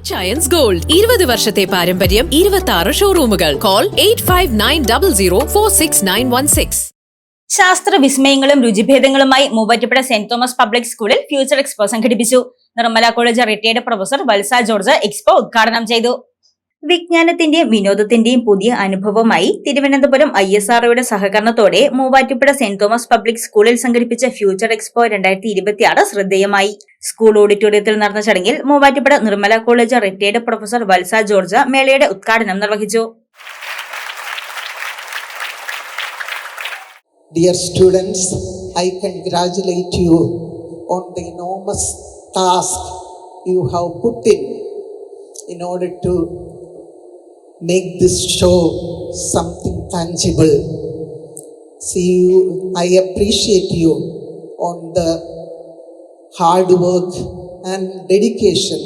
Giants Gold 20 വർഷത്തെ പാരമ്പര്യം 26 ഷോറൂമുകൾ call 8590046916. ശാസ്ത്ര വിസ്മയങ്ങളും രുചിഭേദങ്ങളുമായി മൂവാറ്റുപുഴ സെന്റ് തോമസ് പബ്ലിക് സ്കൂളിൽ ഫ്യൂച്ചർ എക്സ്പോ സംഘടിപ്പിച്ചു. Nirmala college retired professor Valsa George expo ഉദ്ഘാടനം ചെയ്തു. വിജ്ഞാനത്തിന്റെയും വിനോദത്തിന്റെയും പുതിയ അനുഭവമായി തിരുവനന്തപുരം ISROയുടെ സഹകരണത്തോടെ മൂവാറ്റുപുഴ സെന്റ് തോമസ് പബ്ലിക് സ്കൂളിൽ സംഘടിപ്പിച്ച ഫ്യൂച്ചർ എക്സ്പോ 2026 ശ്രദ്ധേയമായി. സ്കൂൾ ഓഡിറ്റോറിയത്തിൽ നടന്ന ചടങ്ങിൽ Muvattupuzha Nirmala college retired professor Valsa George മേളയുടെ ഉദ്ഘാടനം നിർവഹിച്ചു. Dear students, I congratulate you on the enormous task you have put in order to make this show something tangible. I appreciate you on the hard work and dedication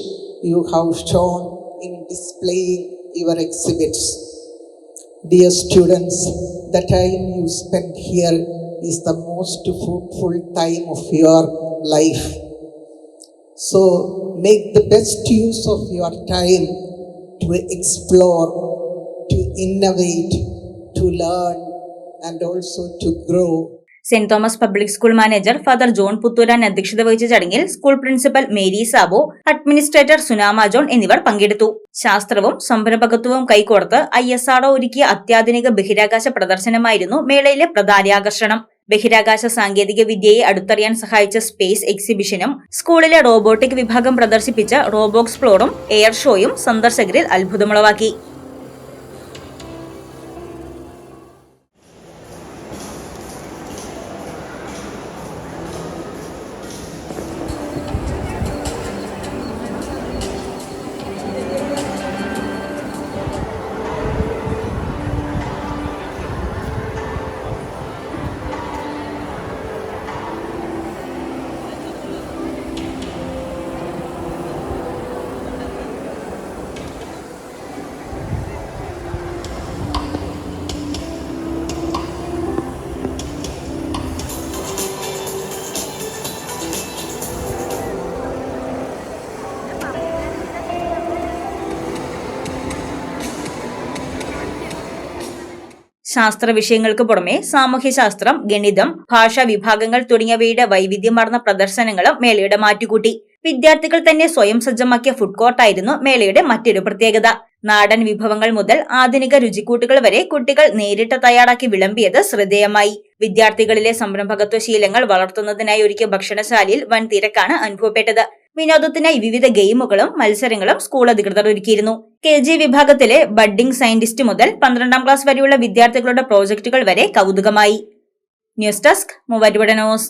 you have shown in displaying your exhibits. Dear students, the time you spend here is the most fruitful time of your life. So make the best use of your time to explore, to innovate, to learn and also to grow. Saint Thomas public school manager Father John Puthuran അധ്യക്ഷത വഹിച്ച ചടങ്ങിൽ school principal Mary Sabu, administrator Sunama John എന്നിവർ പങ്കെടുത്തു. ശാസ്ത്രവും സംരംഭകത്വവും കൈകോർത്ത് ISRO ഒരുക്കിയ അത്യാധുനിക ബഹിരാകാശ പ്രദർശനമായിരുന്നു മേളയിലെ പ്രധാന ആകർഷണം. ബഹിരാകാശ സാങ്കേതിക വിദ്യയെ അടുത്തറിയാൻ സഹായിച്ച സ്പേസ് എക്സിബിഷനും സ്കൂളിലെ റോബോട്ടിക് വിഭാഗം പ്രദർശിപ്പിച്ച റോബോക്സ്പ്ലോറും എയർ ഷോയും സന്ദർശകരിൽ അത്ഭുതമുളവാക്കി. ശാസ്ത്ര വിഷയങ്ങൾക്ക് പുറമെ സാമൂഹ്യശാസ്ത്രം, ഗണിതം, ഭാഷാ വിഭാഗങ്ങൾ തുടങ്ങിയവയുടെ വൈവിധ്യമാർന്ന പ്രദർശനങ്ങളും മേളയുടെ മാറ്റുകൂട്ടി. വിദ്യാർത്ഥികൾ തന്നെ സ്വയം സജ്ജമാക്കിയ ഫുഡ് കോർട്ടായിരുന്നു മേളയുടെ മറ്റൊരു പ്രത്യേകത. നാടൻ വിഭവങ്ങൾ മുതൽ ആധുനിക രുചിക്കൂട്ടുകൾ വരെ കുട്ടികൾ നേരിട്ട് തയ്യാറാക്കി വിളമ്പിയത് ശ്രദ്ധേയമായി. വിദ്യാർത്ഥികളിലെ സംരംഭകത്വ ശീലങ്ങൾ വളർത്തുന്നതിനായി ഒരുക്കിയ ഭക്ഷണശാലയിൽ വൻ തിരക്കാണ് അനുഭവപ്പെട്ടത്. വിനോദത്തിനായി വിവിധ ഗെയിമുകളും മത്സരങ്ങളും സ്കൂൾ അധികൃതർ ഒരുക്കിയിരുന്നു. KG വിഭാഗത്തിലെ ബഡ്ഡിംഗ് സയന്റിസ്റ്റ് മുതൽ 12ാം ക്ലാസ് വരെയുള്ള വിദ്യാർത്ഥികളുടെ പ്രോജക്ടുകൾ വരെ കൗതുകമായി. News desk Muvattupuzha news.